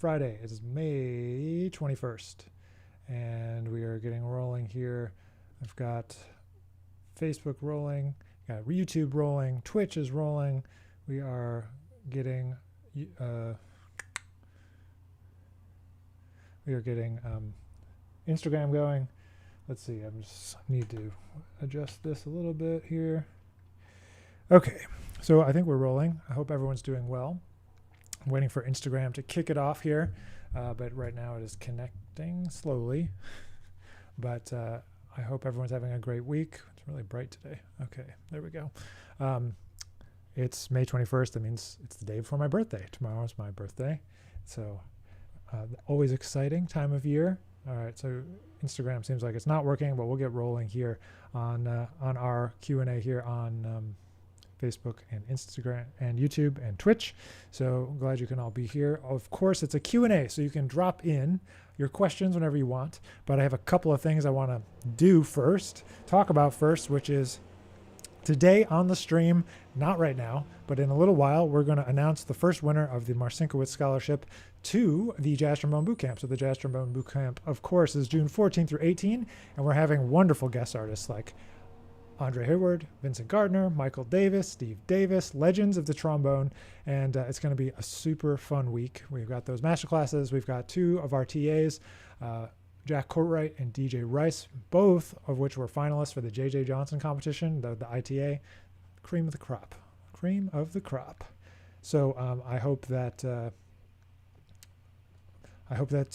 Friday. It is May 21st, and we are getting rolling here. I've got Facebook rolling, got YouTube rolling, Twitch is rolling. We are getting Instagram going. Let's see, I just need to adjust this a little bit here. Okay, so I think we're rolling. I hope everyone's doing well. I'm waiting for Instagram to kick it off here, but right now it is connecting slowly. But I hope everyone's having a great week. It's really bright today. Okay, there we go. It's May 21st. That means it's the day before my birthday. Tomorrow is my birthday. So always exciting time of year. All right, so Instagram seems like it's not working, but we'll get rolling here on our Q&A here on Facebook and Instagram and YouTube and Twitch. So I'm glad you can all be here. Of course, it's a Q&A, so you can drop in your questions whenever you want. But I have a couple of things I want to talk about first, which is today on the stream, not right now, but in a little while, we're going to announce the first winner of the Marcinkiewicz Scholarship to the Jazz Trombone Bootcamp. So the Jazz Trombone Bootcamp, of course, is June 14 through 18, and we're having wonderful guest artists like Andre Hayward, Vincent Gardner, Michael Davis, Steve Davis, legends of the trombone, and it's going to be a super fun week. We've got those master classes. We've got two of our TAs, Jack Courtwright and DJ Rice, both of which were finalists for the J.J. Johnson competition, the ITA. Cream of the crop. Cream of the crop. So I hope that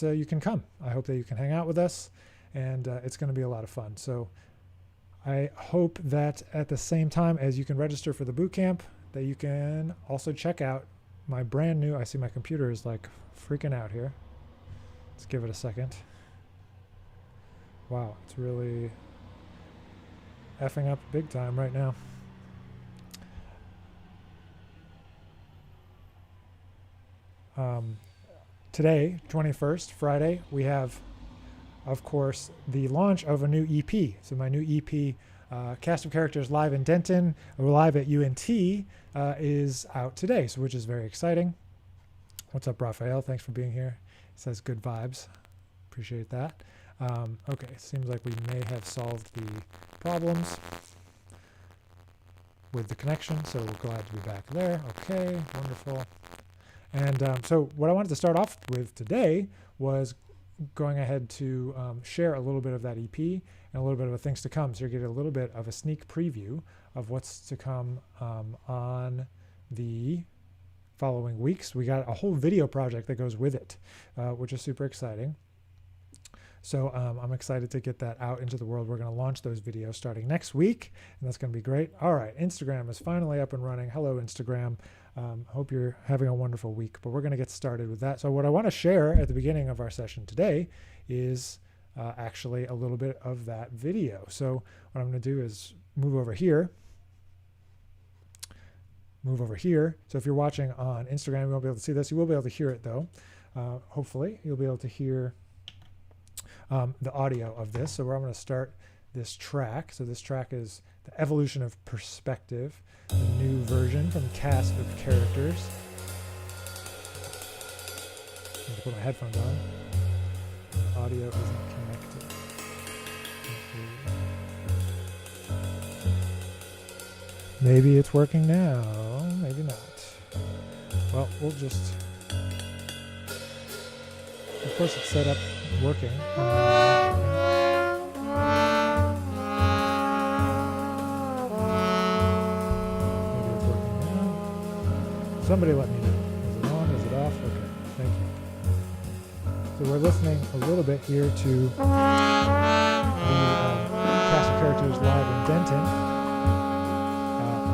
you can come. I hope that you can hang out with us, and it's going to be a lot of fun. So I hope that at the same time as you can register for the boot camp, that you can also check out my brand new, I see my computer is like freaking out here. Let's give it a second. Wow, it's really effing up big time right now. Today, 21st, Friday, we have, of course, the launch of a new EP. So my new EP, Cast of Characters Live in Denton, or live at UNT, is out today, so which is very exciting. What's up, Raphael? Thanks for being here. It says good vibes. Appreciate that. Okay, seems like we may have solved the problems with the connection, so we're glad to be back there. Okay, wonderful. And so what I wanted to start off with today was going ahead to share a little bit of that EP and a little bit of things to come. So you get a little bit of a sneak preview of what's to come on the following weeks. We got a whole video project that goes with it, which is super exciting. So I'm excited to get that out into the world. We're going to launch those videos starting next week, and that's going to be great. All right, Instagram is finally up and running. Hello, Instagram. Hope you're having a wonderful week, but we're going to get started with that. So what I want to share at the beginning of our session today is actually a little bit of that video. So what I'm going to do is move over here. So if you're watching on Instagram, you won't be able to see this. You will be able to hear it, though. Hopefully, you'll be able to hear the audio of this. So I'm going to start this track. So this track is The Evolution of Perspective, the new version from Cast of Characters. I'm going to put my headphones on. The audio isn't connected. Maybe it's working now. Maybe not. Well, we'll just... Of course, it's set up working. Somebody let me know. Is it on? Is it off? Okay, thank you. So we're listening a little bit here to the Cast of Characters Live in Denton,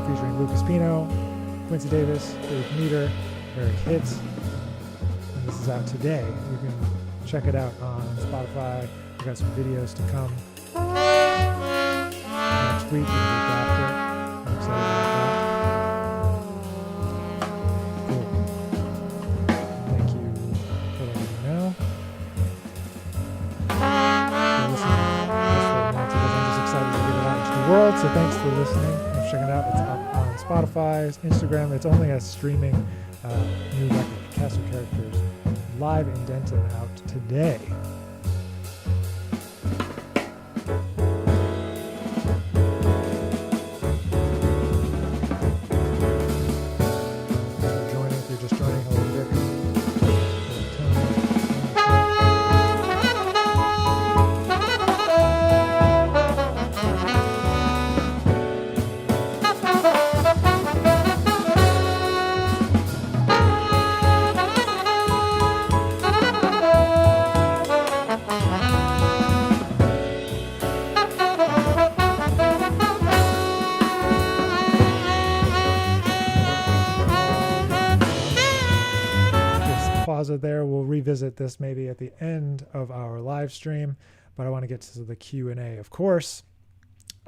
featuring Lucas Pino, Quincy Davis, Dave Meter, Eric Hitz. And this is out today. You can check it out on Spotify. We've got some videos to come next week and the week after. I'm excited about that. World, so thanks for listening and checking it out. It's up on Spotify, Instagram. It's only a streaming new record, Cast of Characters Live in Denton out today. If you're just joining, hello Vic. Pause it there. We'll revisit this maybe at the end of our live stream, but I want to get to the Q&A, of course,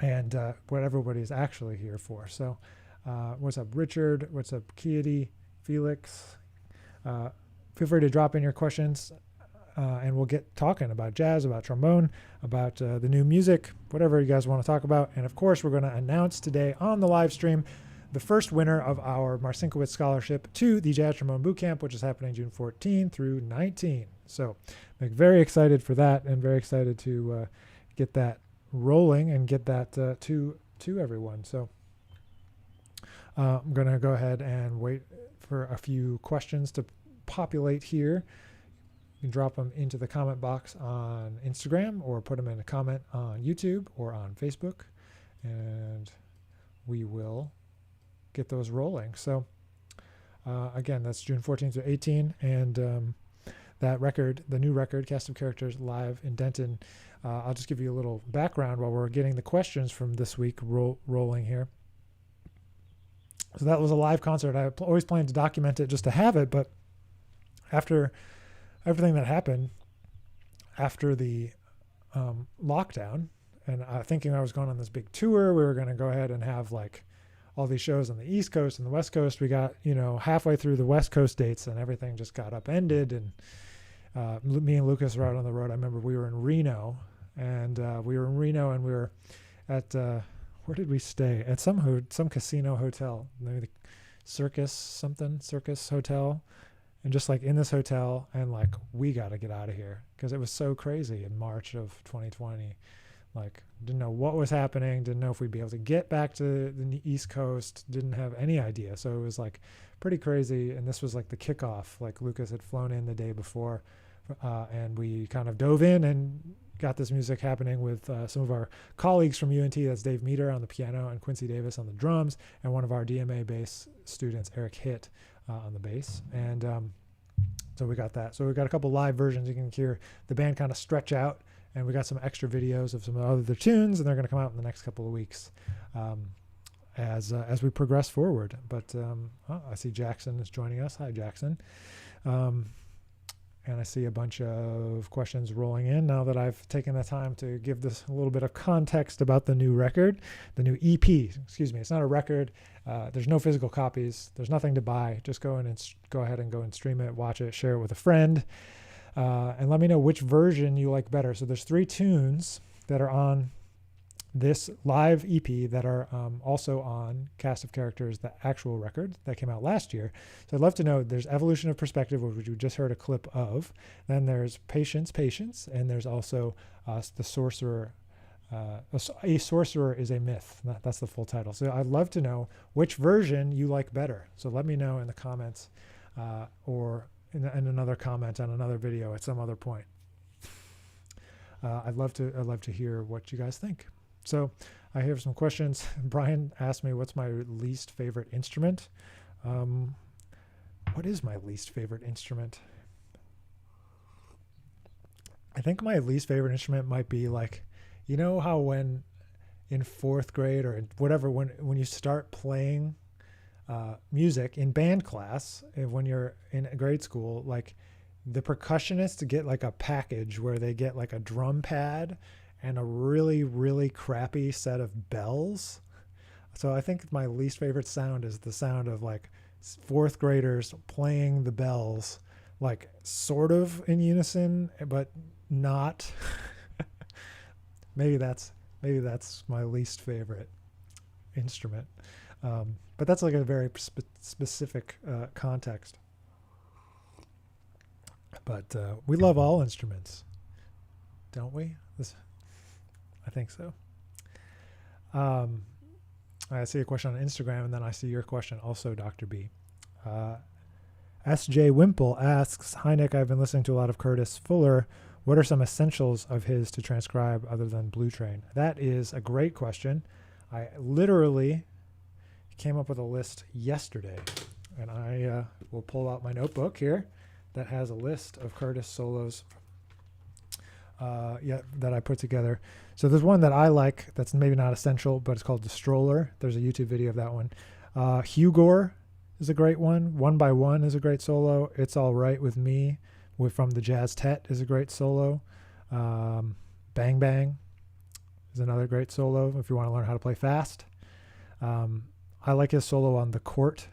and what everybody's actually here for. So what's up, Richard? What's up, Kiety? Felix? Feel free to drop in your questions, and we'll get talking about jazz, about trombone, about the new music, whatever you guys want to talk about. And of course, we're going to announce today on the live stream the first winner of our Marcinkowitz Scholarship to the Jazz Trombone Bootcamp, which is happening June 14 through 19. So I'm very excited for that, and very excited to get that rolling and get that to everyone. So I'm going to go ahead and wait for a few questions to populate here. You can drop them into the comment box on Instagram, or put them in a comment on YouTube or on Facebook, and we will get those rolling. So again, that's June 14th to 18, and that record, the new record, Cast of Characters Live in Denton, I'll just give you a little background while we're getting the questions from this week rolling here. So that was a live concert. I always planned to document it just to have it, but after everything that happened after the lockdown, and thinking I was going on this big tour, we were going to go ahead and have like all these shows on the East Coast and the West Coast. We got, halfway through the West Coast dates, and everything just got upended. And me and Lucas were out on the road. I remember we were in Reno, and we were at, where did we stay? At some casino hotel, maybe the Circus Hotel. And just like in this hotel, and like, we got to get out of here, because it was so crazy in March of 2020. Like, didn't know what was happening, didn't know if we'd be able to get back to the East Coast, didn't have any idea. So it was like pretty crazy. And this was like the kickoff. Like, Lucas had flown in the day before, and we kind of dove in and got this music happening with some of our colleagues from UNT. That's Dave Meter on the piano and Quincy Davis on the drums, and one of our DMA bass students, Eric Hitt, on the bass. And so we got that. So we got a couple live versions. You can hear the band kind of stretch out. And we got some extra videos of some other tunes, and they're going to come out in the next couple of weeks as we progress forward. But I see Jackson is joining us. Hi, Jackson. And I see a bunch of questions rolling in now that I've taken the time to give this a little bit of context about the new record, the new EP. Excuse me. It's not a record. There's no physical copies. There's nothing to buy. Just go ahead and stream it, watch it, share it with a friend. And let me know which version you like better. So there's 3 tunes that are on this live EP that are also on Cast of Characters, the actual record that came out last year. So I'd love to know, there's Evolution of Perspective, which we just heard a clip of. Then there's Patience, and there's also The Sorcerer. A Sorcerer is a Myth. That's the full title. So I'd love to know which version you like better. So let me know in the comments or in another comment on another video at some other point. I'd love to hear what you guys think. So I have some questions. Brian asked me, what's my least favorite instrument? What is my least favorite instrument? I think my least favorite instrument might be like, you know how when in 4th grade or whatever, when you start playing music in band class, when you're in grade school, like the percussionists get like a package where they get like a drum pad and a really, really crappy set of bells. So I think my least favorite sound is the sound of like 4th graders playing the bells, like sort of in unison, but not. maybe that's my least favorite instrument. But that's like a very specific context. But we love all instruments, don't we? I think so. I see a question on Instagram, and then I see your question also, Dr. B. S.J. Wimple asks, "Hi, Nick. I've been listening to a lot of Curtis Fuller. What are some essentials of his to transcribe other than Blue Train?" That is a great question. I literally came up with a list yesterday, and I will pull out my notebook here that has a list of Curtis solos that I put together. So there's one that I like that's maybe not essential, but it's called The Stroller. There's a YouTube video of that one. Hugor is a great one. One by One is a great solo. It's All Right With Me from the Jazz Tet is a great solo. Bang Bang is another great solo if you want to learn how to play fast. I like his solo on The Court.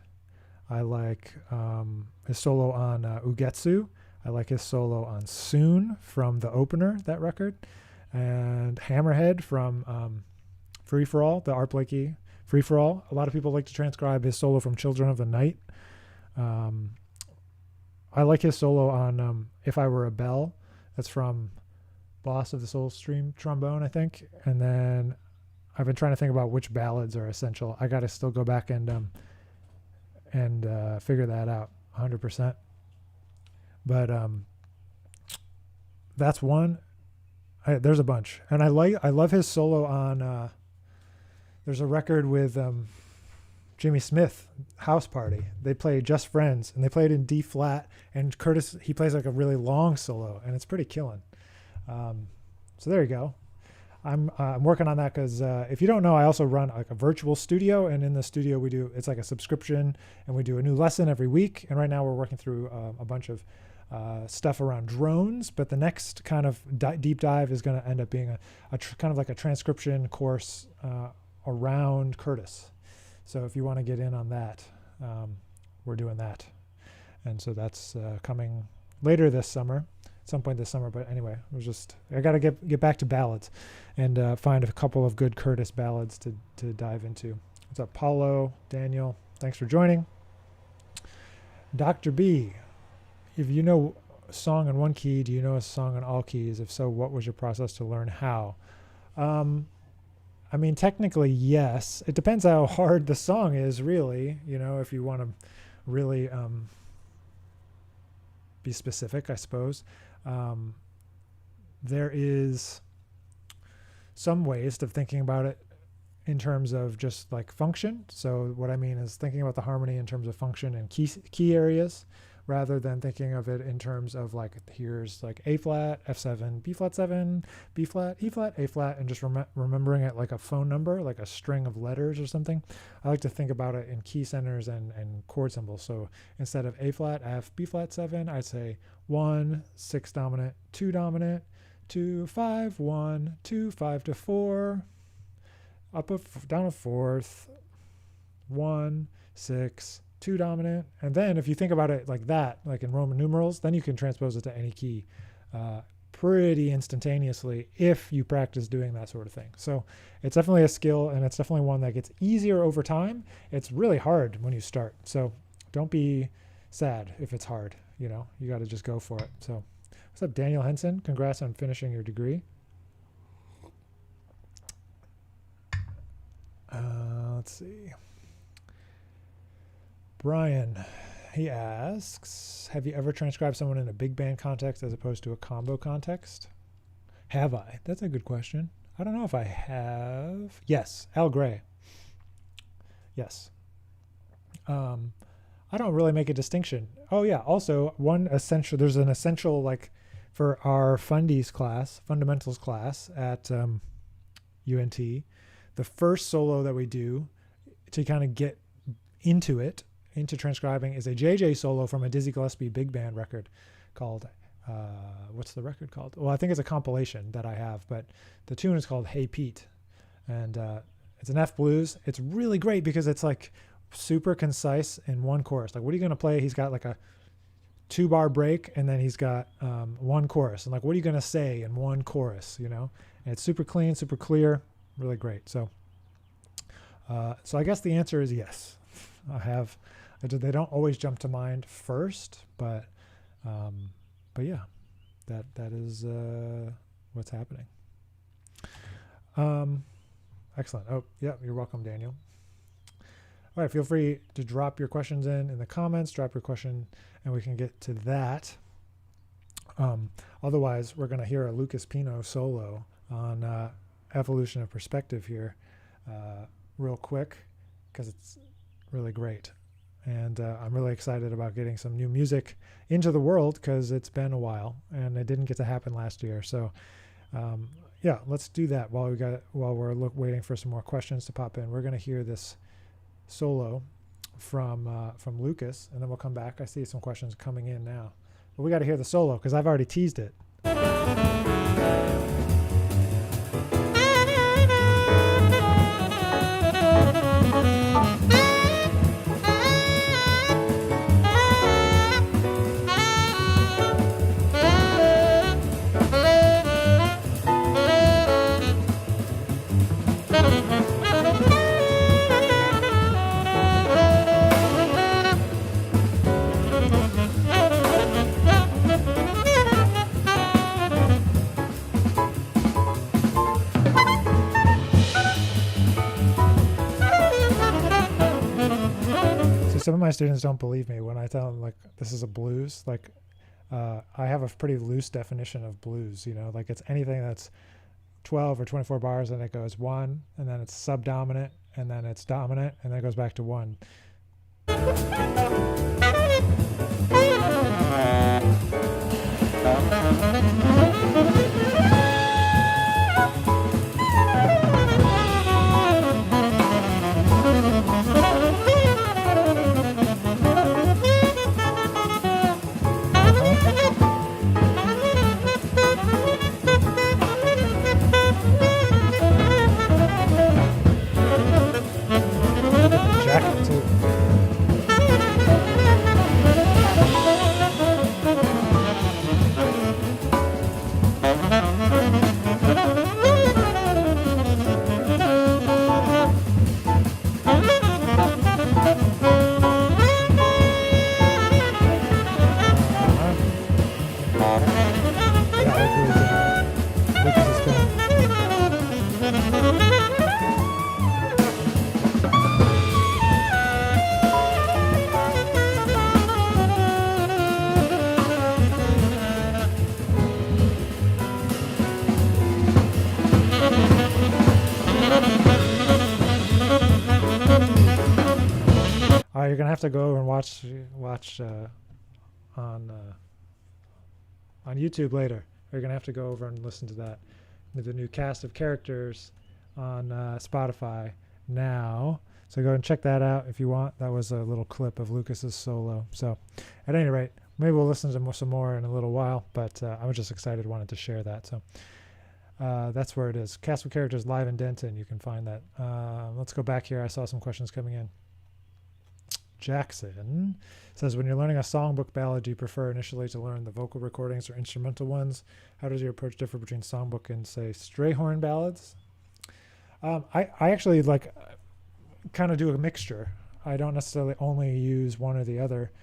I like his solo on Ugetsu. I like his solo on Soon from The Opener, that record. And Hammerhead from Free For All, the Art Blakey Free For All. A lot of people like to transcribe his solo from Children of the Night. I like his solo on If I Were a Bell. That's from Boss of the Soul Stream Trombone, I think. And then I've been trying to think about which ballads are essential. I got to still go back and figure that out 100%. But that's one. There's a bunch, and I love his solo on. There's a record with Jimmy Smith, House Party. They play Just Friends, and they play it in D flat. And Curtis, he plays like a really long solo, and it's pretty killing. So there you go. I'm working on that because if you don't know, I also run like a virtual studio, and in the studio it's like a subscription, and we do a new lesson every week. And right now we're working through a bunch of stuff around drones, but the next kind of deep dive is going to end up being a kind of like a transcription course around Curtis. So if you want to get in on that, we're doing that. And so that's coming later this summer, at some point this summer. But anyway, I got to get back to ballads and find a couple of good Curtis ballads to dive into. What's up, Paulo, Daniel? Thanks for joining. Dr. B, if you know a song in one key, do you know a song in all keys? If so, what was your process to learn how? I mean, technically, yes. It depends how hard the song is, really. You know, if you want to really be specific, I suppose. There is some ways of thinking about it in terms of just like function. So what I mean is thinking about the harmony in terms of function and key areas, rather than thinking of it in terms of like, here's like A flat, F7, B flat 7, B flat, E flat, A flat, and just remembering it like a phone number, like a string of letters or something. I like to think about it in key centers and chord symbols. So instead of A flat, F, B flat 7, I'd say 1, 6 dominant, 2 dominant, 2, 5, 1, 2, 5 to 4, down a fourth, 1, 6, 2 dominant. And then if you think about it like that, like in Roman numerals, then you can transpose it to any key pretty instantaneously if you practice doing that sort of thing. So it's definitely a skill, and it's definitely one that gets easier over time. It's really hard when you start. So don't be sad if it's hard. You know, you got to just go for it. So what's up, Daniel Henson? Congrats on finishing your degree. Let's see. Brian, he asks, have you ever transcribed someone in a big band context as opposed to a combo context? Have I? That's a good question. I don't know if I have. Yes, Al Gray. Yes. I don't really make a distinction. Oh yeah, also there's an essential, like for our fundamentals class at UNT, the first solo that we do to kind of get into transcribing is a JJ solo from a Dizzy Gillespie big band record called, what's the record called? Well, I think it's a compilation that I have, but the tune is called Hey Pete. And it's an F blues. It's really great because it's like super concise in one chorus. Like, what are you going to play? He's got like a 2-bar break, and then he's got one chorus. And like, what are you going to say in one chorus, you know? And it's super clean, super clear, really great. So I guess the answer is yes. They don't always jump to mind first, but But yeah, that is what's happening. Excellent. Oh, yeah, you're welcome, Daniel. All right, feel free to drop your questions in the comments, drop your question, and we can get to that. Otherwise, we're going to hear a Lucas Pino solo on evolution of perspective here real quick, because it's really great. And I'm really excited about getting some new music into the world, because it's been a while and it didn't get to happen last year. So yeah, let's do that while we're waiting for some more questions to pop in. We're going to hear this solo from Lucas, and then we'll come back. I see some questions coming in now, but we got to hear the solo because I've already teased it. Some of my students don't believe me when I tell them like this is a blues. Like I have a pretty loose definition of blues, you know, like it's anything that's 12 or 24 bars and it goes 1 and then it's subdominant and then it's dominant and then it goes back to 1. You're gonna have to go over and watch on YouTube later. You're gonna have to go over and listen to that. The new cast of characters on Spotify now. So go and check that out if you want. That was a little clip of Lucas's solo. So at any rate, maybe we'll listen to some more in a little while. But I was just excited, wanted to share that. So that's where it is. Cast of characters live in Denton. You can find that. Let's go back here. I saw some questions coming in. Jackson says, when you're learning a songbook ballad, do you prefer initially to learn the vocal recordings or instrumental ones? How does your approach differ between songbook and, say, Strayhorn ballads? I actually like kind of do a mixture. I don't necessarily only use one or the other.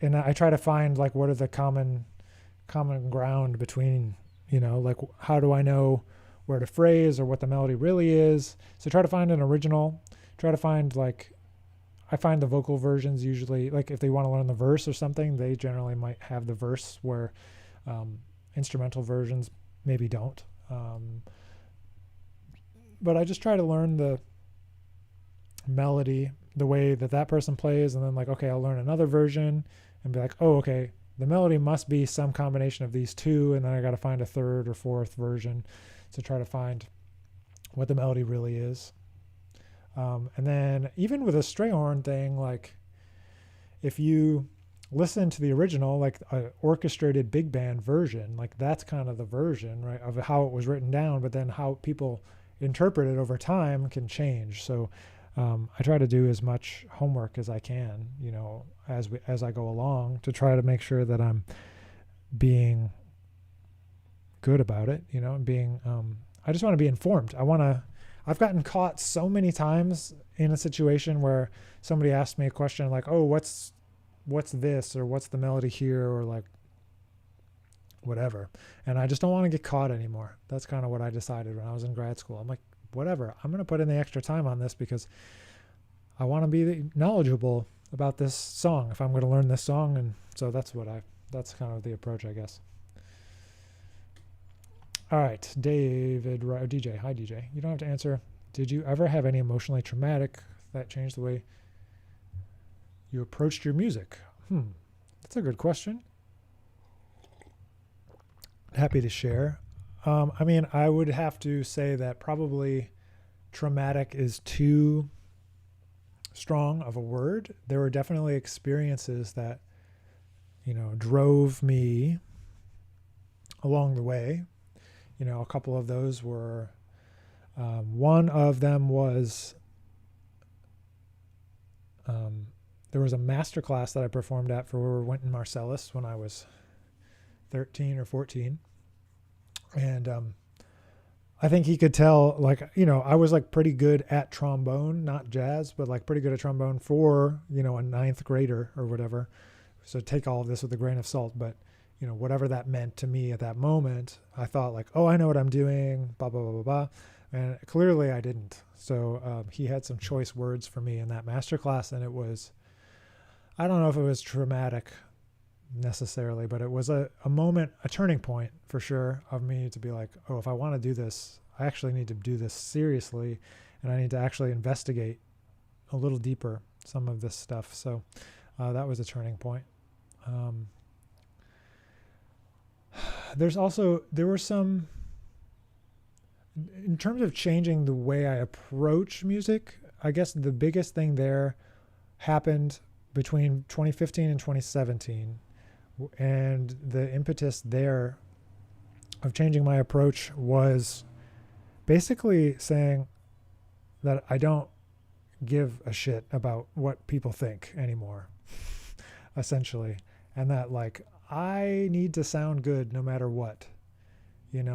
And I try to find like what are the common ground between, you know, like how do I know where to phrase or what the melody really is? So try to find an original. Try to find like, I find the vocal versions usually, like if they want to learn the verse or something, they generally might have the verse where instrumental versions maybe don't. But I just try to learn the melody, the way that person plays, and then like, okay, I'll learn another version and be like, oh, okay, the melody must be some combination of these two, and then I got to find a third or fourth version to try to find what the melody really is. And then even with a Strayhorn thing, like if you listen to the original, like an orchestrated big band version, like that's kind of the version, right, of how it was written down, but then how people interpret it over time can change. So I try to do as much homework as I can, you know, as I go along to try to make sure that I'm being good about it, you know, and being, I just want to be informed. I've gotten caught so many times in a situation where somebody asked me a question like, oh, what's this, or what's the melody here, or like, whatever. And I just don't want to get caught anymore. That's kind of what I decided when I was in grad school. I'm like, whatever, I'm going to put in the extra time on this because I want to be knowledgeable about this song if I'm going to learn this song. And so that's kind of the approach, I guess. All right, David, DJ. Hi, DJ. You don't have to answer. Did you ever have any emotionally traumatic that changed the way you approached your music? That's a good question. Happy to share. I mean, I would have to say that probably traumatic is too strong of a word. There were definitely experiences that, drove me along the way. A couple of those were, one of them was, there was a master class that I performed at for Wynton Marsalis when I was 13 or 14. And I think he could tell, I was pretty good at trombone, not jazz, but pretty good at trombone for, a ninth grader or whatever. So take all of this with a grain of salt, but whatever that meant to me at that moment, I thought oh, I know what I'm doing, blah, blah, blah, blah, blah. And clearly I didn't. So he had some choice words for me in that masterclass, and it was, I don't know if it was traumatic necessarily, but it was a moment, a turning point for sure of me to be oh, if I want to do this, I actually need to do this seriously, and I need to actually investigate a little deeper some of this stuff. So that was a turning point. There were some, in terms of changing the way I approach music, I guess the biggest thing there happened between 2015 and 2017. And the impetus there of changing my approach was basically saying that I don't give a shit about what people think anymore, essentially. And that I need to sound good no matter what, and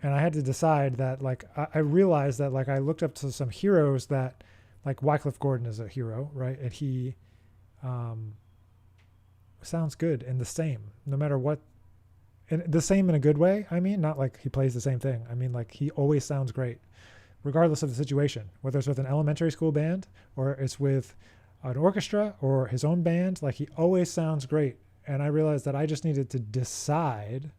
I had to decide that I realized that I looked up to some heroes that Wycliffe Gordon is a hero, right? And he sounds good and the same no matter what, and the same in a good way. I mean, not he plays the same thing. I mean, he always sounds great regardless of the situation, whether it's with an elementary school band or it's with an orchestra or his own band. He always sounds great. And I realized that I just needed to decide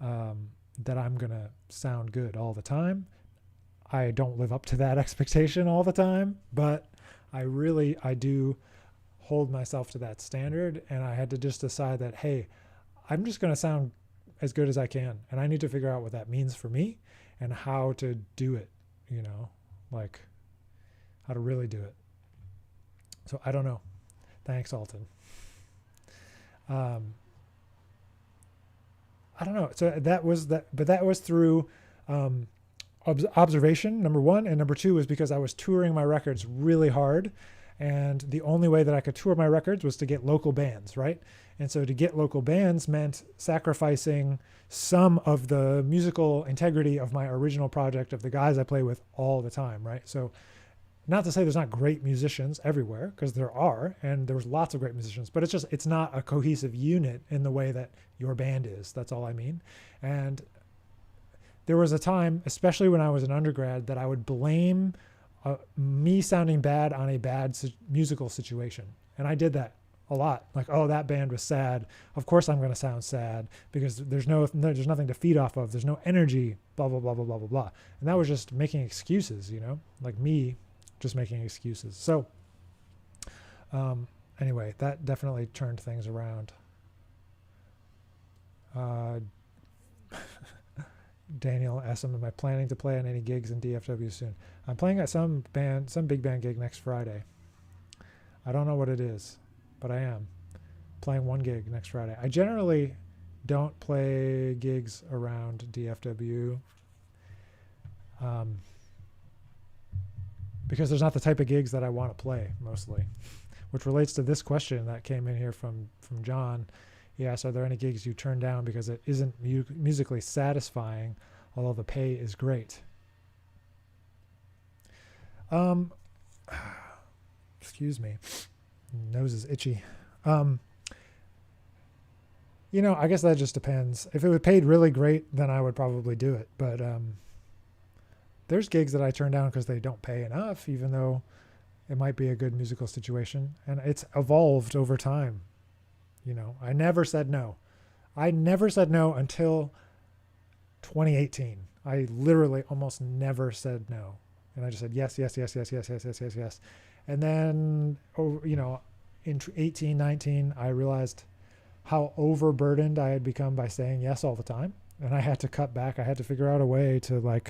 that I'm going to sound good all the time. I don't live up to that expectation all the time, but I do hold myself to that standard. And I had to just decide that, hey, I'm just going to sound as good as I can. And I need to figure out what that means for me and how to do it, how to really do it. So I don't know. Thanks, Alton. I don't know. So that was that, but that was through observation, number one. And number two was because I was touring my records really hard. And the only way that I could tour my records was to get local bands, right? And so to get local bands meant sacrificing some of the musical integrity of my original project of the guys I play with all the time, right? So not to say there's not great musicians everywhere, because there are, and there's lots of great musicians, but it's not a cohesive unit in the way that your band is. That's all I mean. And there was a time, especially when I was an undergrad, that I would blame me sounding bad on a bad musical situation. And I did that a lot. Oh, that band was sad. Of course I'm going to sound sad because there's nothing to feed off of. There's no energy, blah, blah, blah, blah, blah, blah, blah. And that was just making excuses, me just making excuses. So anyway, that definitely turned things around. Daniel asked him, am I planning to play on any gigs in DFW soon? I'm playing at some big band gig next Friday. I don't know what it is, but I am playing one gig next Friday. I generally don't play gigs around DFW because there's not the type of gigs that I want to play mostly, which relates to this question that came in here from John. He asked, are there any gigs you turn down because it isn't musically satisfying, although the pay is great? Excuse me. Nose is itchy. I guess that just depends. If it was paid really great, then I would probably do it. But there's gigs that I turn down because they don't pay enough, even though it might be a good musical situation. And it's evolved over time. I never said no. I never said no until 2018. I literally almost never said no. And I just said yes, yes, yes, yes, yes, yes, yes, yes, yes. And then, in 18, 19, I realized how overburdened I had become by saying yes all the time. And I had to cut back. I had to figure out a way to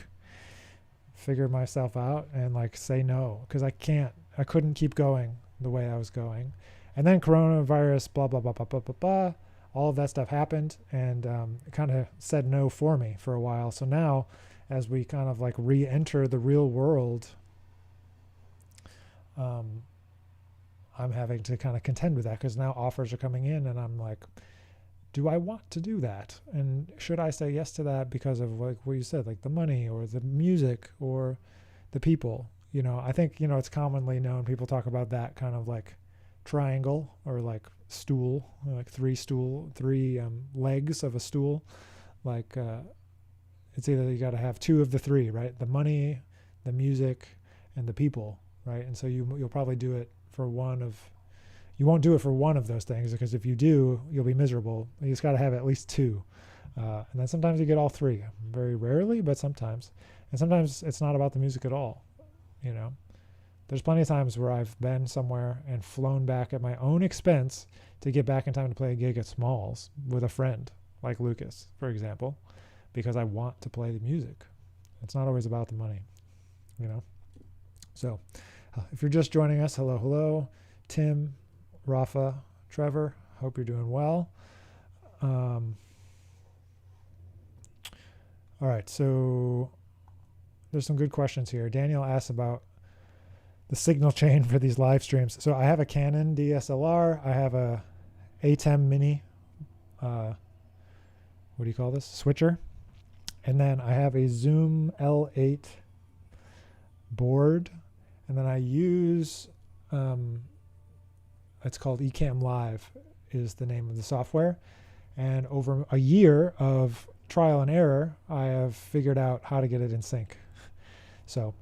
figure myself out and say no, because I couldn't keep going the way I was going. And then coronavirus, blah, blah, blah, blah, blah, blah, blah. All of that stuff happened, and it kind of said no for me for a while. So now, as we kind of re-enter the real world, I'm having to kind of contend with that, because now offers are coming in and I'm like, do I want to do that? And should I say yes to that because of what you said, the money or the music or the people? I think, it's commonly known, people talk about that kind of triangle or stool, three legs of a stool. It's either you got to have two of the three, right? The money, the music, and the people, right? And so you'll probably do it for you won't do it for one of those things, because if you do, you'll be miserable. You just got to have at least two. And then sometimes you get all three. Very rarely, but sometimes. And sometimes it's not about the music at all. There's plenty of times where I've been somewhere and flown back at my own expense to get back in time to play a gig at Smalls with a friend, like Lucas, for example, because I want to play the music. It's not always about the money, So if you're just joining us, hello, Tim, Rafa, Trevor, hope you're doing well. All right, so there's some good questions here. Daniel asks about the signal chain for these live streams. So I have a Canon DSLR. I have a ATEM Mini, what do you call this? Switcher. And then I have a Zoom L8 board. And then I use, it's called Ecamm Live is the name of the software. And over a year of trial and error, I have figured out how to get it in sync. So,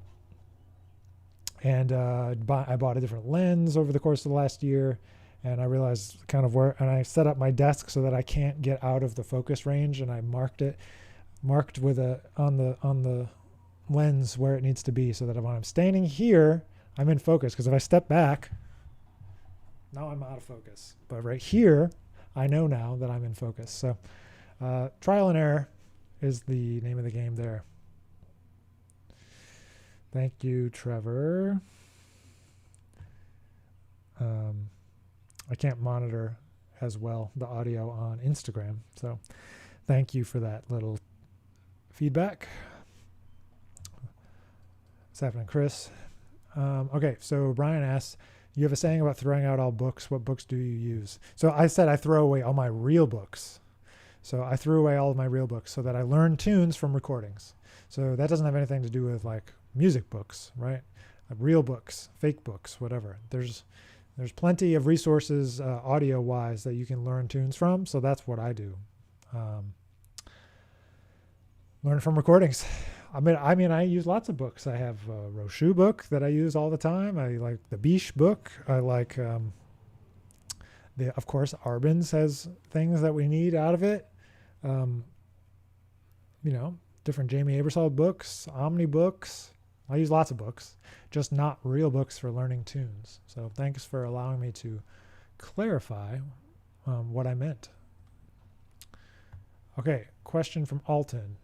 and I bought a different lens over the course of the last year, and I realized kind of and I set up my desk so that I can't get out of the focus range, and I marked with on the lens where it needs to be, so that when I'm standing here, I'm in focus. Because if I step back, now I'm out of focus. But right here, I know now that I'm in focus. So trial and error is the name of the game there. Thank you, Trevor. I can't monitor as well the audio on Instagram, so thank you for that little feedback. What's happening, Chris? Okay, so Brian asks, you have a saying about throwing out all books. What books do you use? So I said I throw away all my real books. So I threw away all of my real books so that I learned tunes from recordings. So that doesn't have anything to do with music books, right? Real books, fake books, whatever. There's plenty of resources audio-wise that you can learn tunes from. So that's what I do. Learn from recordings. I mean, I use lots of books. I have a Rochu book that I use all the time. I like the Biche book. I like, of course, Arbins has things that we need out of it. Different Jamie Aebersold books, Omni books. I use lots of books, just not real books for learning tunes. So thanks for allowing me to clarify what I meant. Okay, question from Alton.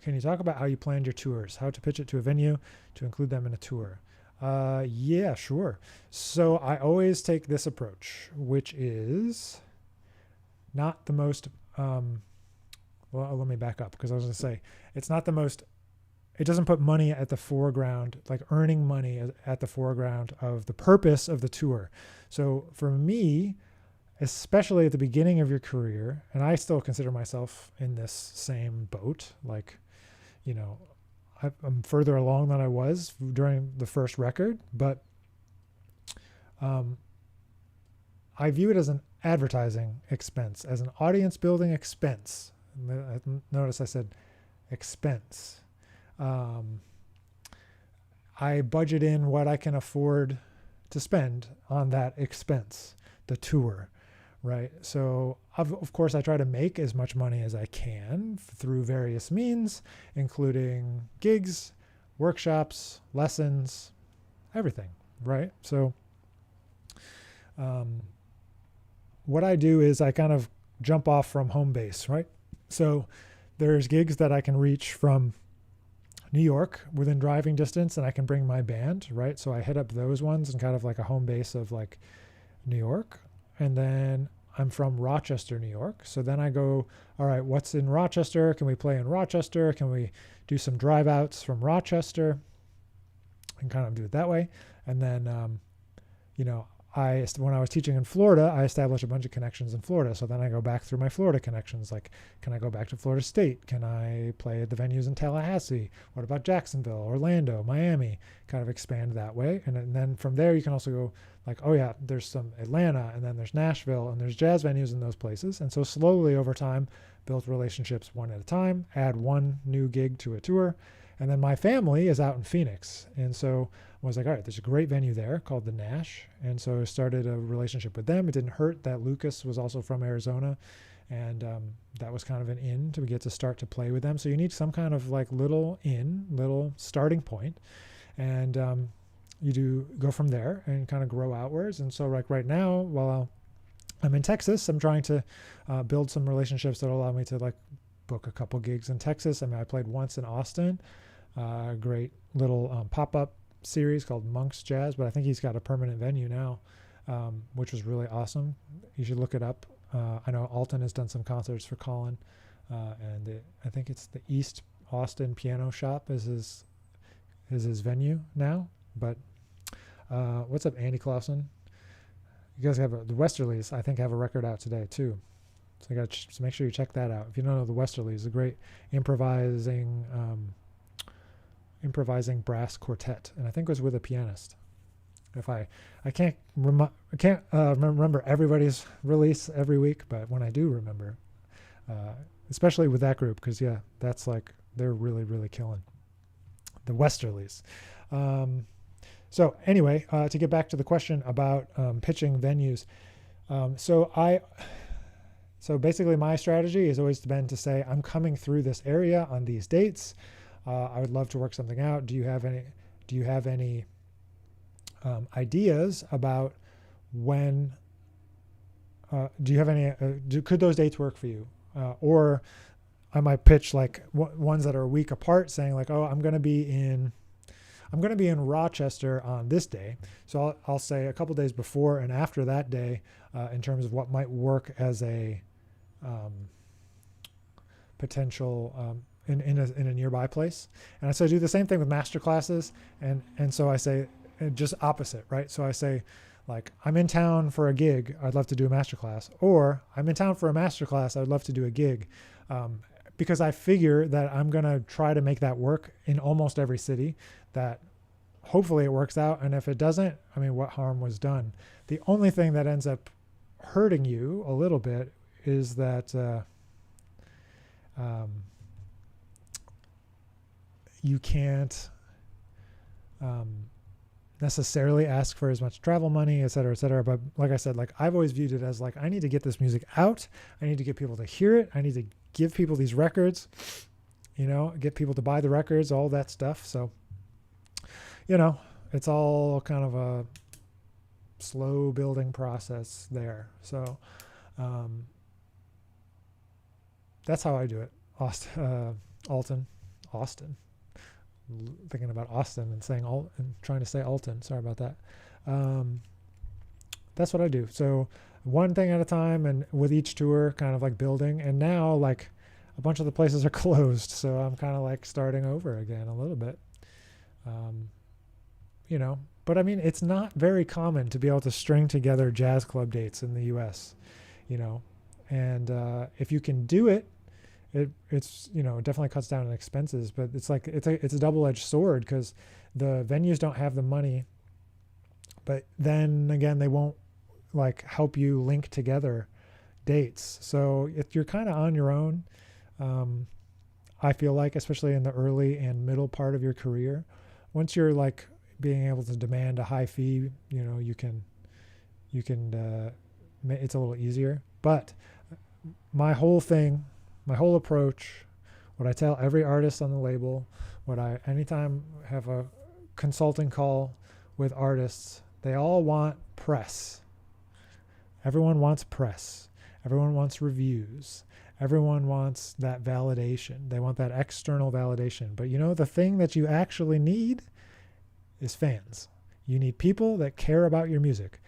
Can you talk about how you planned your tours, how to pitch it to a venue to include them in a tour? Yeah, sure. So I always take this approach, which is not the most, well, let me back up, because I was going to say, it's not the most, it doesn't put money at the foreground, like earning money at the foreground of the purpose of the tour. So for me, especially at the beginning of your career, and I still consider myself in this same boat, I'm further along than I was during the first record, but I view it as an advertising expense, as an audience building expense. Notice I said expense. I budget in what I can afford to spend on that expense, the tour, right? So of course I try to make as much money as I can through various means, including gigs, workshops, lessons, everything, right? So what I do is I kind of jump off from home base, right? So there's gigs that I can reach from New York within driving distance, and I can bring my band, right? So I hit up those ones and kind of like a home base of like New York. And then I'm from Rochester, New York. So then I go, all right, what's in Rochester? Can we play in Rochester? Can we do some drive outs from Rochester? And kind of do it that way. And then, when I was teaching in Florida, I established a bunch of connections in Florida. So then I go back through my Florida connections. Like, can I go back to Florida State? Can I play at the venues in Tallahassee? What about Jacksonville, Orlando, Miami? Kind of expand that way. And then from there, you can also go like, oh yeah, there's some Atlanta, and then there's Nashville, and there's jazz venues in those places. And so slowly over time, built relationships one at a time, add one new gig to a tour. And then my family is out in Phoenix. And so I was like, all right, there's a great venue there called the Nash. And so I started a relationship with them. It didn't hurt that Lucas was also from Arizona. And that was kind of an in to get to start to play with them. So you need some kind of like little starting point. And you do go from there and kind of grow outwards. And so like right now, while I'm in Texas, I'm trying to build some relationships that allow me to like book a couple gigs in Texas. I mean, I played once in Austin, a great little pop-up series called Monk's Jazz, but I think he's got a permanent venue now, which was really awesome. You should look it up. I know Alton has done some concerts for Colin, and I think it's the East Austin Piano Shop is his venue now. But what's up, Andy Clausen? You guys have the Westerlies, I think, have a record out today too. So so make sure you check that out. If you don't know the Westerlies, a great improvising brass quartet, and I think it was with a pianist. If I can't remember everybody's release every week, but when I do remember, especially with that group, because yeah, that's like they're really, really killing the Westerlies. So anyway, to get back to the question about pitching venues, so basically my strategy has always been to say, I'm coming through this area on these dates. I would love to work something out. Do you have any ideas about when, could those dates work for you? Or I might pitch like ones that are a week apart, saying like, oh, I'm going to be in Rochester on this day. So I'll say a couple days before and after that day, in terms of what might work as a potential in a nearby place. And so I do the same thing with master classes. And so I say just opposite, right? So I say like, I'm in town for a gig, I'd love to do a master class, or I'm in town for a master class, I'd love to do a gig. Because I figure that I'm going to try to make that work in almost every city, that hopefully it works out. And if it doesn't, I mean, what harm was done? The only thing that ends up hurting you a little bit is that you can't necessarily ask for as much travel money, et cetera, et cetera. But like I said, like I've always viewed it as like, I need to get this music out. I need to get people to hear it. I need to give people these records, get people to buy the records, all that stuff. So, it's all kind of a slow building process there. So, that's how I do it. Austin. Thinking about Austin and saying and trying to say Alton. Sorry about that. That's what I do. So one thing at a time, and with each tour kind of like building. And now like a bunch of the places are closed, so I'm kind of like starting over again a little bit. But I mean, it's not very common to be able to string together jazz club dates in the US, and if you can do it, it's it definitely cuts down on expenses, but it's like it's a double-edged sword, because the venues don't have the money, but then again, they won't like help you link together dates. So if you're kind of on your own, I feel like, especially in the early and middle part of your career, once you're like being able to demand a high fee, you can, it's a little easier. But my whole approach, what I tell every artist on the label, anytime I have a consulting call with artists, they all want press. Everyone wants press. Everyone wants reviews. Everyone wants that validation. They want that external validation. But the thing that you actually need is fans. You need people that care about your music.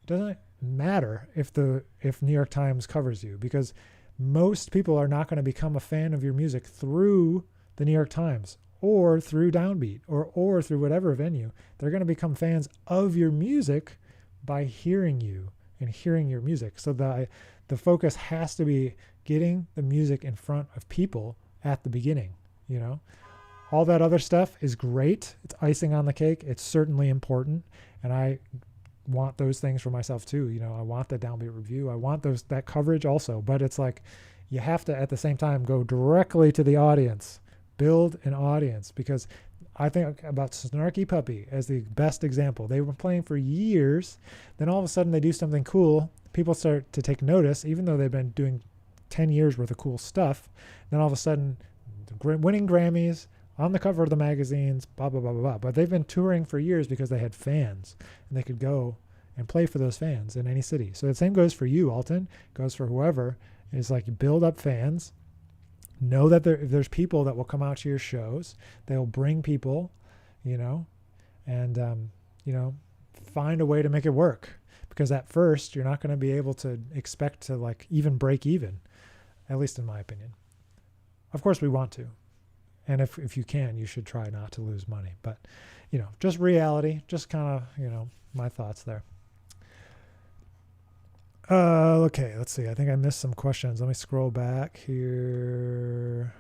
It doesn't matter if New York Times covers you, because most people are not going to become a fan of your music through the New York Times or through Downbeat or through whatever venue. They're going to become fans of your music by hearing you and hearing your music. So the focus has to be getting the music in front of people at the beginning. All that other stuff is great. It's icing on the cake. It's certainly important. And I want those things for myself too. I want the Downbeat review. I want that coverage also, but it's like, you have to at the same time go directly to the audience, build an audience, because I think about Snarky Puppy as the best example. They were playing for years. Then all of a sudden they do something cool. People start to take notice, even though they've been doing 10 years worth of cool stuff. Then all of a sudden winning Grammys, on the cover of the magazines, blah, blah, blah, blah, blah. But they've been touring for years because they had fans and they could go and play for those fans in any city. So the same goes for you, Alton, goes for whoever. It's like, build up fans. Know that there's people that will come out to your shows. They'll bring people, and, find a way to make it work. Because at first, you're not going to be able to expect to like even break even, at least in my opinion. Of course, we want to. And if you can, you should try not to lose money. But, just reality, just kind of, my thoughts there. Okay, let's see. I think I missed some questions. Let me scroll back here.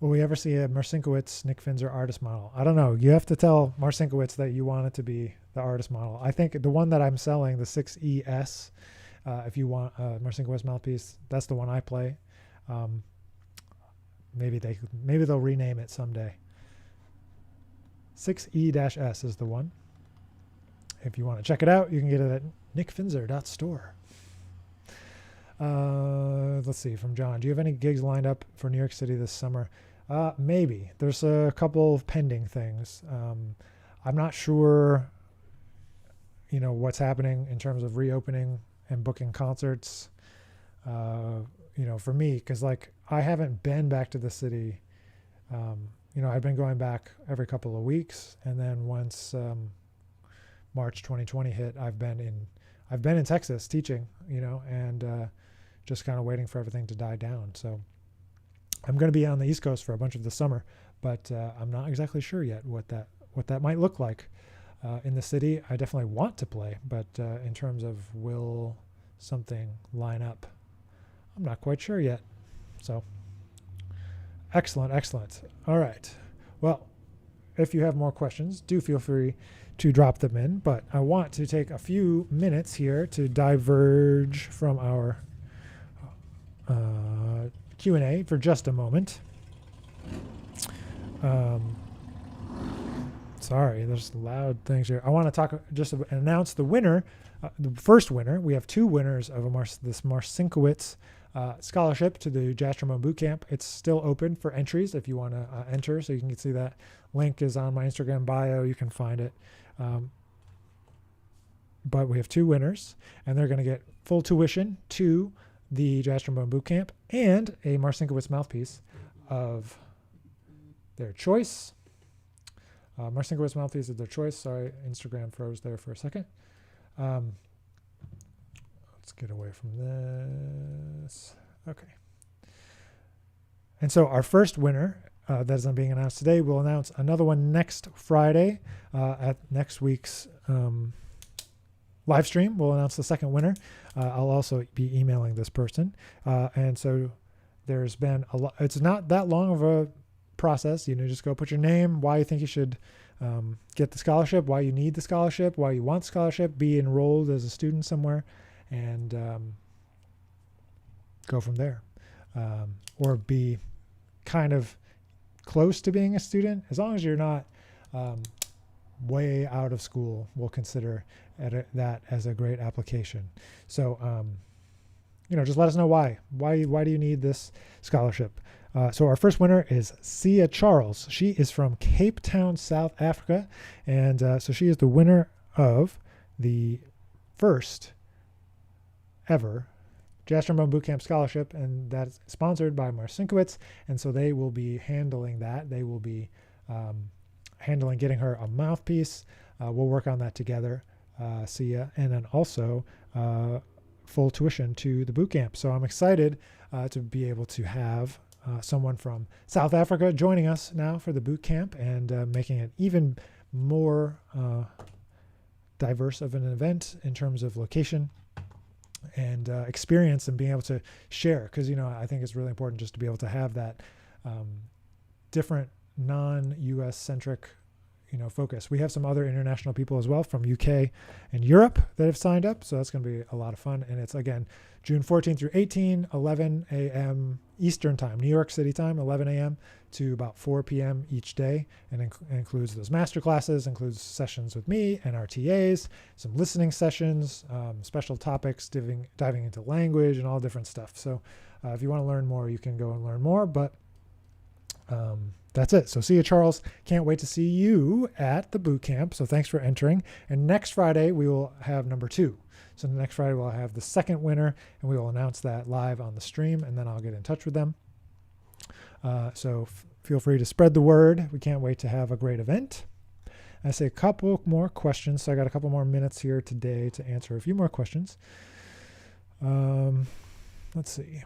Will we ever see a Marcinkiewicz, Nick Finzer artist model? I don't know. You have to tell Marcinkiewicz that you want it to be the artist model. I think the one that I'm selling, the 6ES, if you want a Marcinkiewicz mouthpiece, that's the one I play. Maybe they'll rename it someday. 6E-S is the one. If you want to check it out, you can get it at nickfinzer.store. Let's see, from John. Do you have any gigs lined up for New York City this summer? Maybe. There's a couple of pending things. I'm not sure, what's happening in terms of reopening and booking concerts. For me, because like I haven't been back to the city. I've been going back every couple of weeks, and then once March 2020 hit, I've been in Texas teaching, and just kind of waiting for everything to die down. So I'm going to be on the East Coast for a bunch of the summer, but I'm not exactly sure yet what that might look like in the city. I definitely want to play, but in terms of will something line up, I'm not quite sure yet. So excellent. All right. Well, if you have more questions, do feel free to drop them in, but I want to take a few minutes here to diverge from our Q&A for just a moment. Sorry, there's loud things here. I want to announce the winner, the first winner. We have two winners of this Marcinkiewicz scholarship to the Jazz Trombone Bootcamp. It's still open for entries if you want to enter, so you can see that link is on my Instagram bio. You can find it. But we have two winners, and they're going to get full tuition to the Jazz Trombone Bootcamp and a Marcinkiewicz mouthpiece of their choice. Marcinkiewicz mouthpiece of their choice. Sorry, Instagram froze there for a second. Let's get away from this. Okay. And so our first winner that is being announced today, we'll announce another one next Friday at next week's live stream. We'll announce the second winner. I'll also be emailing this person. And so there's been a lot. It's not that long of a process. Just go put your name, why you think you should get the scholarship, why you need the scholarship, why you want scholarship, be enrolled as a student somewhere, and go from there. Or be kind of close to being a student. As long as you're not way out of school, we'll consider that as a great application. So, just let us know why. Why do you need this scholarship? So our first winner is Sia Charles. She is from Cape Town, South Africa. And so she is the winner of the first ever Jazz Trombone Bootcamp Scholarship. And that's sponsored by Marcinkiewicz. And so they will be handling that. They will be handling getting her a mouthpiece. We'll work on that together, Sia. And then also full tuition to the bootcamp. So I'm excited to be able to have someone from South Africa joining us now for the boot camp and making it even more diverse of an event in terms of location and experience, and being able to share. Because, I think it's really important just to be able to have that different non-US centric focus. We have some other international people as well from UK and Europe that have signed up. So that's going to be a lot of fun. And it's, again, June 14 through 18, 11 a.m. Eastern time, New York City time, 11 a.m. to about 4 p.m. each day. And includes those master classes, includes sessions with me and our TAs, some listening sessions, special topics, diving into language and all different stuff. So if you want to learn more, you can go and learn more. But that's it. So Sia Charles, can't wait to see you at the boot camp. So thanks for entering. And next Friday, we will have number 2. So next Friday, we'll have the second winner, and we will announce that live on the stream, and then I'll get in touch with them. So feel free to spread the word. We can't wait to have a great event. I say a couple more questions. So I got a couple more minutes here today to answer a few more questions. Let's see.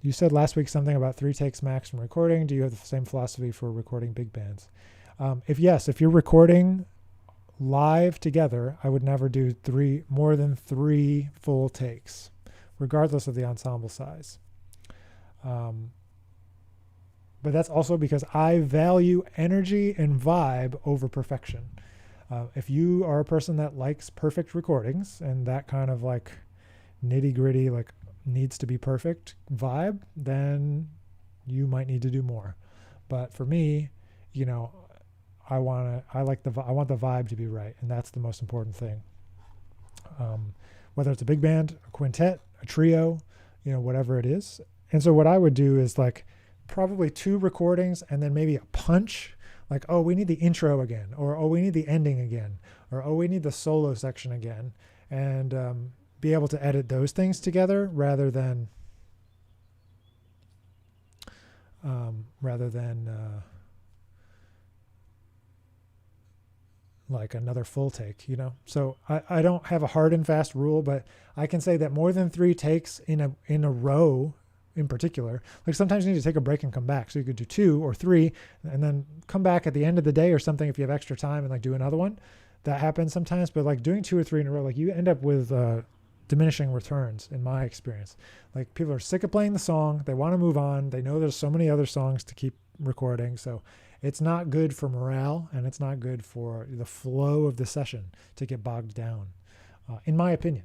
You said last week something about 3 takes max from recording. Do you have the same philosophy for recording big bands? If you're recording live together, I would never do more than 3 full takes, regardless of the ensemble size. But that's also because I value energy and vibe over perfection. If you are a person that likes perfect recordings and that kind of like nitty gritty, like needs to be perfect vibe, then you might need to do more. But for me, I want the vibe to be right, and that's the most important thing. Whether it's a big band, a quintet, a trio, whatever it is. And so what I would do is like probably 2 recordings and then maybe a punch, like, oh, we need the intro again, or oh, we need the ending again, or oh, we need the solo section again, and be able to edit those things together rather than like another full take, So I don't have a hard and fast rule, but I can say that more than 3 takes in a row in particular, like sometimes you need to take a break and come back. So you could do 2 or 3 and then come back at the end of the day or something if you have extra time and like do another one. That happens sometimes, but like doing 2 or 3 in a row, like you end up with diminishing returns in my experience. Like people are sick of playing the song. They want to move on. They know there's so many other songs to keep recording. So it's not good for morale, and it's not good for the flow of the session to get bogged down, in my opinion.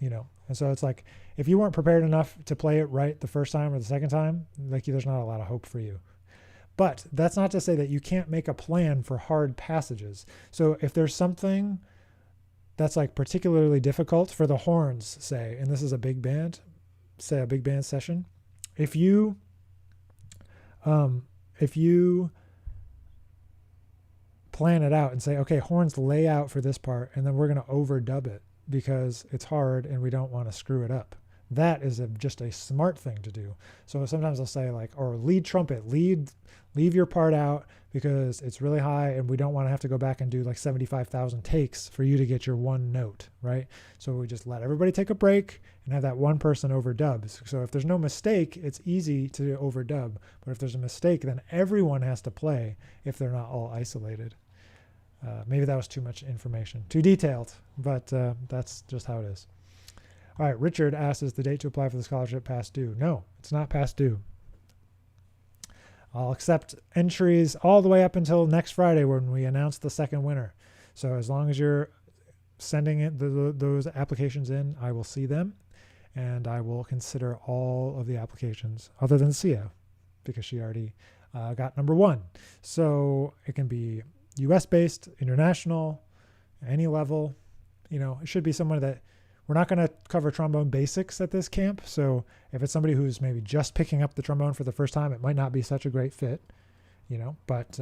And so it's like, if you weren't prepared enough to play it right the first time or the second time, like there's not a lot of hope for you. But that's not to say that you can't make a plan for hard passages. So if there's something that's like particularly difficult for the horns, say, and this is a big band session, if you plan it out and say, okay, horns lay out for this part, and then we're going to overdub it because it's hard and we don't want to screw it up. That is just a smart thing to do. So sometimes I'll say like, or lead trumpet, leave your part out because it's really high and we don't want to have to go back and do like 75,000 takes for you to get your one note, right? So we just let everybody take a break and have that one person overdub. So if there's no mistake, it's easy to overdub. But if there's a mistake, then everyone has to play if they're not all isolated. Maybe that was too much information, too detailed, but that's just how it is. All right, Richard asks, is the date to apply for the scholarship past due? No, it's not past due. I'll accept entries all the way up until next Friday when we announce the second winner. So as long as you're sending it, those applications in, I will see them, and I will consider all of the applications other than Sia, because she already got number 1. So it can be US based, international, any level. You know, it should be someone that we're not going to cover trombone basics at this camp. So if it's somebody who's maybe just picking up the trombone for the first time, it might not be such a great fit, you know, but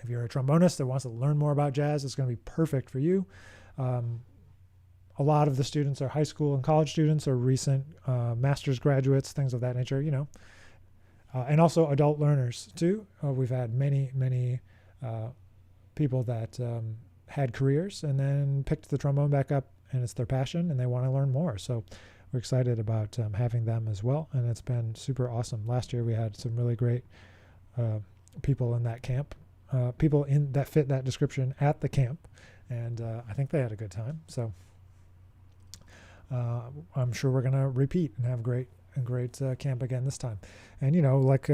if you're a trombonist that wants to learn more about jazz, it's going to be perfect for you. A lot of the students are high school and college students or recent master's graduates, things of that nature, you know, and also adult learners too. We've had many people that had careers and then picked the trombone back up, and it's their passion and they want to learn more. So we're excited about having them as well. And it's been super awesome. Last year we had some really great people in that camp. People in that fit that description at the camp, and I think they had a good time. So I'm sure we're gonna repeat and have a great camp again this time. And you know, like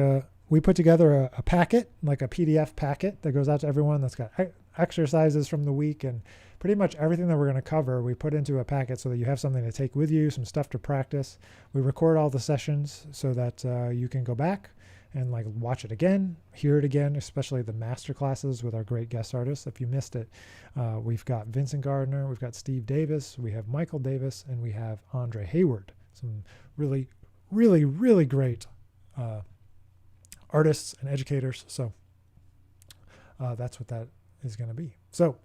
we put together a packet, like a PDF packet that goes out to everyone that's got exercises from the week and pretty much everything that we're going to cover. We put into a packet so that you have something to take with you, some stuff to practice. We record all the sessions so that you can go back and like watch it again, hear it again, especially the master classes with our great guest artists. If you missed it, we've got Vincent Gardner, we've got Steve Davis, we have Michael Davis, and we have Andre Hayward. Some really great artists and educators. So that's what that is going to be. So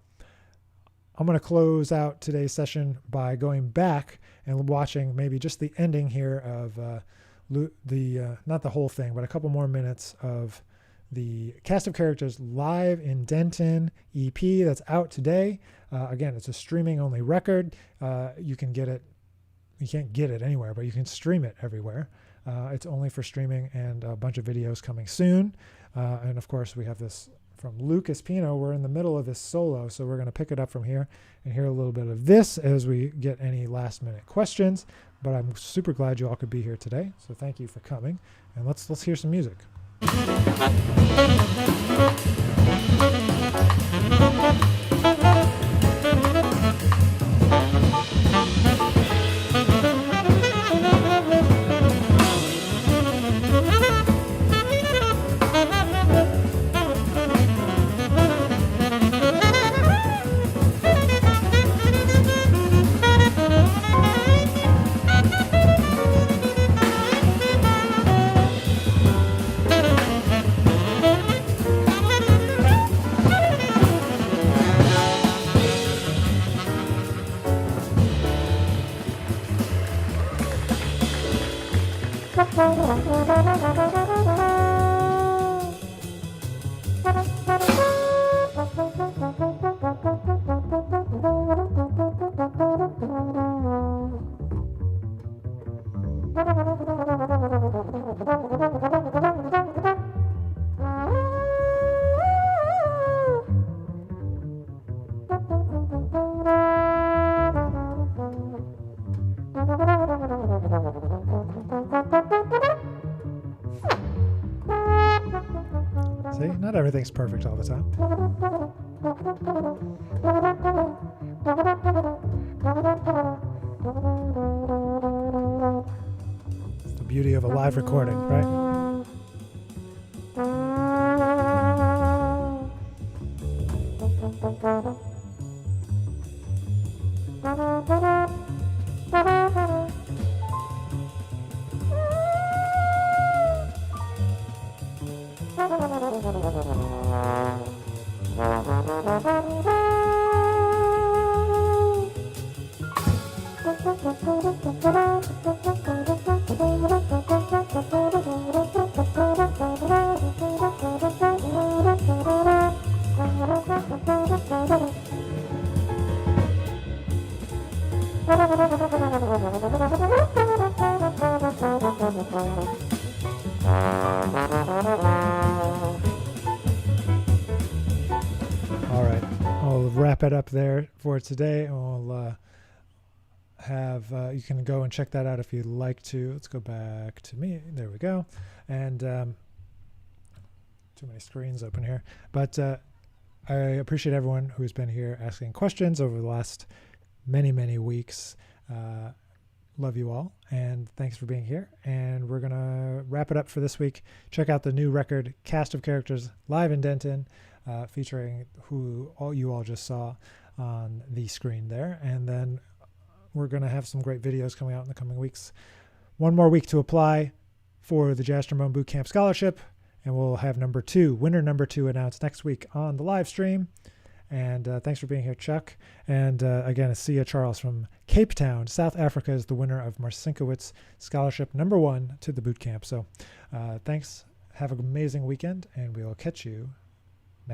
I'm going to close out today's session by going back and watching maybe just the ending here of not the whole thing, but a couple more minutes of the Cast of Characters live in Denton EP that's out today. Again, it's a streaming only record. You can get it. You can't get it anywhere, but you can stream it everywhere. It's only for streaming, and a bunch of videos coming soon. And of course, we have this from Lucas Pino. We're in the middle of this solo, so we're going to pick it up from here and hear a little bit of this as we get any last minute questions. But I'm super glad you all could be here today, so thank you for coming. And let's hear some music. See, not everything's perfect all the time. It's the beauty of a live recording, right? All right, I'll wrap it up there for today. I'll have you can go and check that out if you'd like to. Let's go back to me. There we go. And too many screens open here. But I appreciate everyone who's been here asking questions over the last many, many weeks. Love you all, and thanks for being here. And we're going to wrap it up for this week. Check out the new record, Cast of Characters, live in Denton, featuring who you all just saw on the screen there. And then we're going to have some great videos coming out in the coming weeks. One more week to apply for the Jazz Trombone Bootcamp Scholarship, and we'll have winner number two announced next week on the live stream. And thanks for being here, Chuck. And again, Sia Charles from Cape Town, South Africa, is the winner of Marcinkiewicz Scholarship #1 to the bootcamp. So thanks. Have an amazing weekend, and we'll catch you